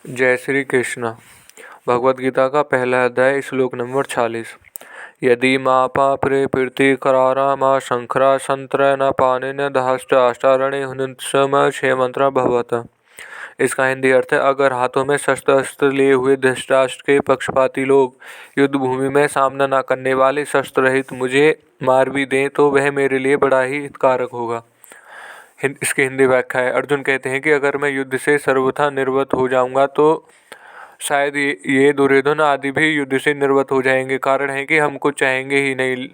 जय श्री कृष्ण। भगवद गीता का पहला अध्याय श्लोक नंबर 46। यदि मापा प्रीति करारा मा शंकरा संत्र न पाने दहष्ट आष्टारणे हुनित्सम छह मंत्र भवत। इसका हिंदी अर्थ है, अगर हाथों में शस्त्र अस्त्र लिए हुए धृतराष्ट्र के पक्षपाती लोग युद्ध भूमि में सामना न करने वाले शस्त्र रहित मुझे मार भी दें तो वह मेरे लिए बड़ा ही हितकारक होगा। इसकी हिंदी व्याख्या है, अर्जुन कहते हैं कि अगर मैं युद्ध से सर्वथा निर्वत हो जाऊंगा तो शायद ये दुर्योधन आदि भी युद्ध से निर्वत हो जाएंगे। कारण है कि हम कुछ चाहेंगे ही नहीं,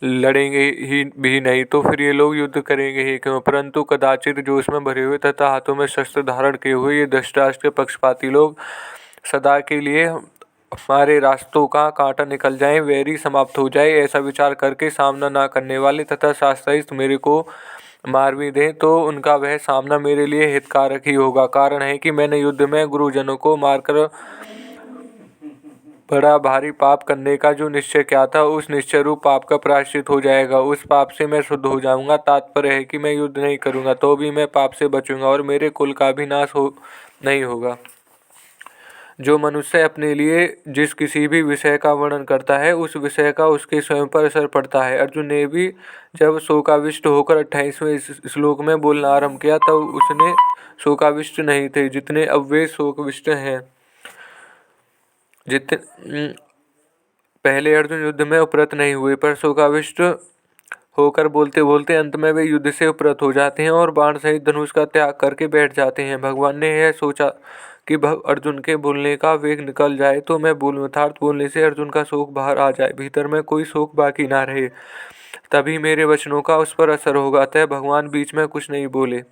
लड़ेंगे ही भी नहीं, तो फिर ये लोग युद्ध करेंगे ही क्यों। परंतु कदाचित जोश में भरे हुए तथा हाथों में शस्त्र धारण किए हुए ये धृतराष्ट्र के पक्षपाती लोग सदा के लिए हमारे रास्तों का कांटा निकल जाए, वैरी समाप्त हो जाए, ऐसा विचार करके सामना ना करने वाले तथा शास्त्रार्थ मेरे को मार भी दें तो उनका वह सामना मेरे लिए हितकारक ही होगा। कारण है कि मैंने युद्ध में गुरुजनों को मारकर बड़ा भारी पाप करने का जो निश्चय किया था, उस निश्चय रूप पाप का प्रायश्चित हो जाएगा। उस पाप से मैं शुद्ध हो जाऊंगा। तात्पर्य है कि मैं युद्ध नहीं करूंगा तो भी मैं पाप से बचूंगा और मेरे कुल का भी नाश नहीं होगा। जो मनुष्य अपने लिए जिस किसी भी विषय का वर्णन करता है उस विषय का उसके स्वयं पर असर पड़ता है। अर्जुन ने भी जब शोकाविष्ट होकर 28वें श्लोक में बोलना आरंभ किया तब उसने शोकाविष्ट नहीं थे जितने अब वे शोकविष्ट हैं। पहले अर्जुन युद्ध में उपरत नहीं हुए, पर शोकाविष्ट होकर बोलते बोलते अंत में वे युद्ध से उपरत हो जाते हैं और बाण सहित धनुष का त्याग करके बैठ जाते हैं। भगवान ने यह सोचा कि अर्जुन के बोलने का वेग निकल जाए तो मैं बोलूं, अर्थात बोलने से अर्जुन का शोक बाहर आ जाए, भीतर में कोई शोक बाकी ना रहे, तभी मेरे वचनों का उस पर असर होगा। अतः भगवान बीच में कुछ नहीं बोले।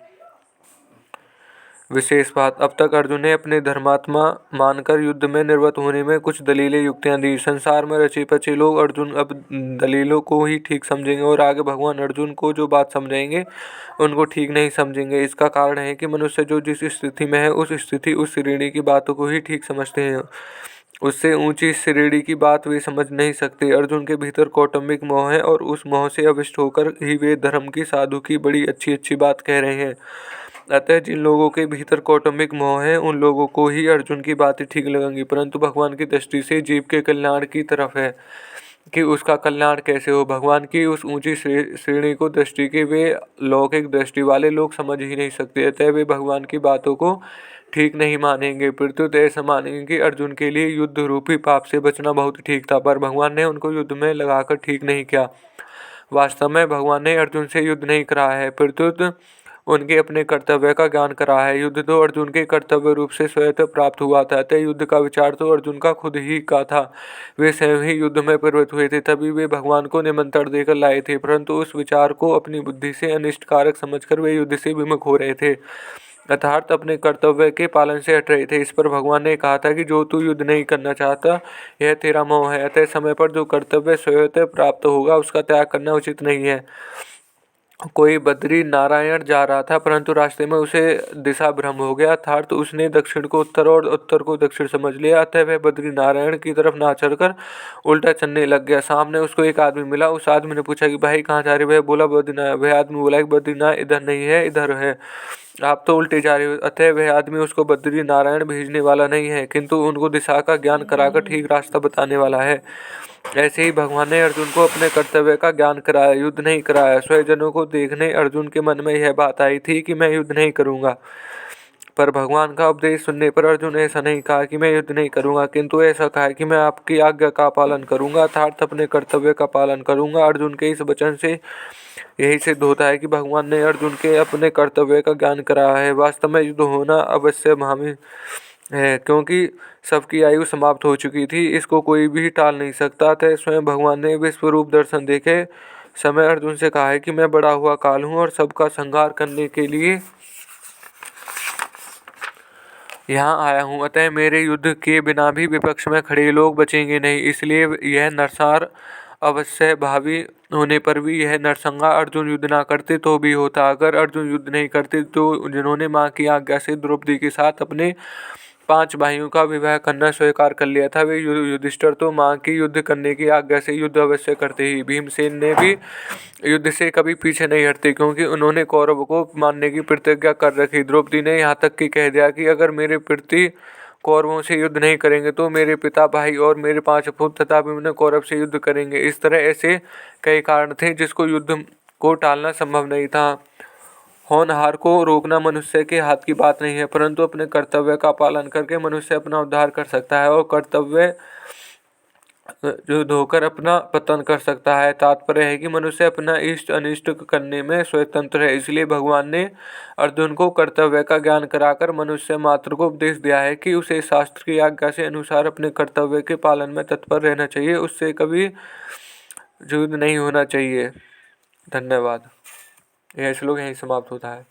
विशेष बात, अब तक अर्जुन ने अपने धर्मात्मा मानकर युद्ध में निर्वत होने में कुछ दलीलें युक्तियां दी। संसार में रचे पचे लोग अर्जुन अब दलीलों को ही ठीक समझेंगे और आगे भगवान अर्जुन को जो बात समझाएंगे उनको ठीक नहीं समझेंगे। इसका कारण है कि मनुष्य जो जिस स्थिति में है उस स्थिति उस श्रेणी की बातों को ही ठीक समझते हैं, उससे ऊंची श्रेणी की बात वे समझ नहीं सकते। अर्जुन के भीतर कौटुंबिक मोह है और उस मोह से अविष्ट होकर ही वे धर्म की साधु की बड़ी अच्छी अच्छी बात कह रहे हैं। अतः जिन लोगों के भीतर कौटुंबिक मोह है उन लोगों को ही अर्जुन की बातें ठीक लगेंगी, परंतु भगवान की दृष्टि से जीव के कल्याण की तरफ है कि उसका कल्याण कैसे हो। भगवान की उस ऊंची श्रेणी को दृष्टि के वे लौकिक दृष्टि वाले लोग समझ ही नहीं सकते, अतः वे भगवान की बातों को ठीक नहीं मानेंगे। प्रत्युत ऐसा मानेंगे कि अर्जुन के लिए युद्ध रूपी पाप से बचना बहुत ठीक था, पर भगवान ने उनको युद्ध में लगाकर ठीक नहीं किया। वास्तव में भगवान ने अर्जुन से युद्ध नहीं कराया है, प्रत्युत उनके अपने कर्तव्य का ज्ञान कराया है। युद्ध तो अर्जुन के कर्तव्य रूप से स्वयं प्राप्त हुआ था, अतः युद्ध का विचार तो अर्जुन का खुद ही का था। वे स्वयं ही युद्ध में प्रवृत्त हुए थे, तभी वे भगवान को निमंत्रण देकर लाए थे, परंतु उस विचार को अपनी बुद्धि से अनिष्टकारक समझकर वे युद्ध से विमुख हो रहे थे, अर्थात अपने कर्तव्य के पालन से हट रहे थे। इस पर भगवान ने कहा था कि जो तू युद्ध नहीं करना चाहता यह तेरा मोह है, अतः समय पर जो कर्तव्य स्वयं प्राप्त होगा उसका त्याग करना उचित नहीं है। कोई बद्री नारायण जा रहा था, परंतु रास्ते में उसे दिशा भ्रम हो गया, अर्थात उसने दक्षिण को उत्तर और उत्तर को दक्षिण समझ लिया, अतः वह बद्री नारायण की तरफ ना चलकर उल्टा चलने लग गया। सामने उसको एक आदमी मिला, उस आदमी ने पूछा कि भाई कहाँ जा रहे? वह बोला बद्रीनाथ। वह आदमी बोला कि बद्रीनाथ इधर नहीं है, इधर है, आप तो उल्टे जा रहे हो। अतः वह आदमी उसको बद्री नारायण भेजने वाला नहीं है, किंतु उनको दिशा का ज्ञान कराकर ठीक रास्ता बताने वाला है। ऐसे ही भगवान ने अर्जुन को अपने कर्तव्य का ज्ञान कराया, युद्ध नहीं कराया। स्वजनों को देखने अर्जुन के मन में यह बात आई थी कि मैं युद्ध नहीं करूंगा, पर भगवान का उपदेश सुनने पर अर्जुन ऐसा नहीं कहा कि मैं युद्ध नहीं करूंगा, किंतु ऐसा कहा कि मैं आपकी आज्ञा का पालन करूंगा, अर्थात अपने कर्तव्य का पालन करूंगा। अर्जुन के इस वचन से यही सिद्ध होता है कि भगवान ने अर्जुन के अपने कर्तव्य का ज्ञान कराया है। वास्तव में युद्ध होना अवश्य भावी है, क्योंकि सबकी आयु समाप्त हो चुकी थी, इसको कोई भी टाल नहीं सकता था। स्वयं भगवान ने विश्व रूप दर्शन देखे समय अर्जुन से कहा है कि मैं बड़ा हुआ काल हूँ और सबका संहार करने के लिए यहाँ आया हूँ, अतः मेरे युद्ध के बिना भी विपक्ष में खड़े लोग बचेंगे नहीं। इसलिए यह नरसंहार अवश्य भावी होने पर भी यह नरसंहार अर्जुन युद्ध ना करते तो भी होता। अगर अर्जुन युद्ध नहीं करते तो जिन्होंने माँ की आज्ञा से द्रौपदी के साथ अपने 5 भाइयों का विवाह करना स्वीकार कर लिया था। वे युधिष्ठिर तो मां की युद्ध करने की आज्ञा से युद्ध अवश्य करते ही। भीमसेन ने भी युद्ध से कभी पीछे नहीं हटते, क्योंकि उन्होंने कौरवों को मारने की प्रतिज्ञा कर रखी। द्रौपदी ने यहाँ तक कि कह दिया कि अगर मेरे प्रति कौरवों से युद्ध नहीं करेंगे तो मेरे पिता, भाई और मेरे 5 पुत्र तथा अभिमन्यु कौरव से युद्ध करेंगे। इस तरह ऐसे कई कारण थे जिसको युद्ध को टालना संभव नहीं था। होनहार को रोकना मनुष्य के हाथ की बात नहीं है, परंतु अपने कर्तव्य का पालन करके मनुष्य अपना उद्धार कर सकता है और कर्तव्य जो धोकर अपना पतन कर सकता है। तात्पर्य है कि मनुष्य अपना इष्ट अनिष्ट करने में स्वतंत्र है। इसलिए भगवान ने अर्जुन को कर्तव्य का ज्ञान कराकर मनुष्य मात्र को उपदेश दिया है कि उसे शास्त्र की आज्ञा से अनुसार अपने कर्तव्य के पालन में तत्पर रहना चाहिए, उससे कभी युद्ध नहीं होना चाहिए। धन्यवाद। यह श्लोक यहीं समाप्त होता है।